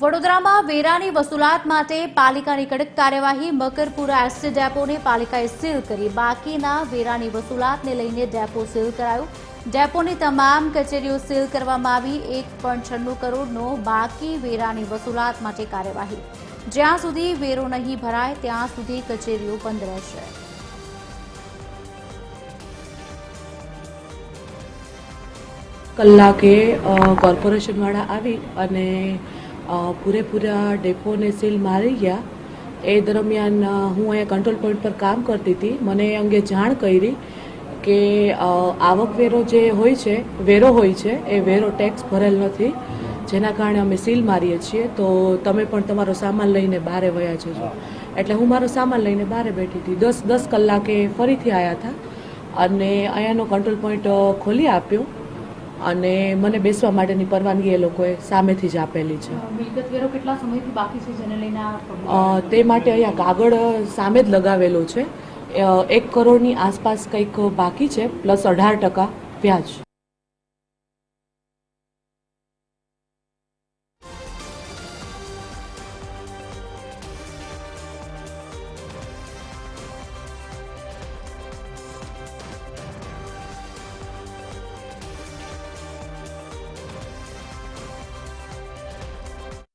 વડોદરામાં વેરાની વસૂલાત માટે પાલિકાની કડક કાર્યવાહી। મકરપુરા એસટી ડેપોને પાલિકાએ સીલ કરી બાકીના વેરાની વસૂલાતને લઈને ડેપો સીલ કરાયો। ડેપોની તમામ કચેરીઓ સીલ કરવામાં આવી। 1.96 કરોડનો બાકી વેરાની વસૂલાત માટે કાર્યવાહી। જ્યાં સુધી વેરો નહીં ભરાય ત્યાં સુધી કચેરીઓ બંધ રહેશે। કલાકે કોર્પોરેશનવાળા આવી અને પૂરેપૂરા ડેપોને સીલ મારી ગયા। એ દરમિયાન હું અહીંયા કંટ્રોલ પોઈન્ટ પર કામ કરતી હતી। મને એ અંગે જાણ કરી કે આવકવેરો જે હોય છે, વેરો હોય છે, એ વેરો ટેક્સ ભરેલ નથી, જેના કારણે અમે સીલ મારીએ છીએ। તો તમે પણ તમારો સામાન લઈને બહાર વયા જજો। એટલે હું મારો સામાન લઈને બહાર બેઠી હતી। 10 કલાકે ફરીથી આવ્યા હતા અને અહીંયાનો કંટ્રોલ પોઈન્ટ ખોલી આપ્યો અને મને બેસવા માટેની પરવાનગી એ લોકોએ સામેથી જ આપેલી છે। મિલકત વેરો કેટલા સમયથી બાકી છે જેને લઈને તે માટે અહીંયા કાગળ સામે જ લગાવેલો છે। 1 કરોડની આસપાસ કંઈક બાકી છે, પ્લસ 18% વ્યાજ।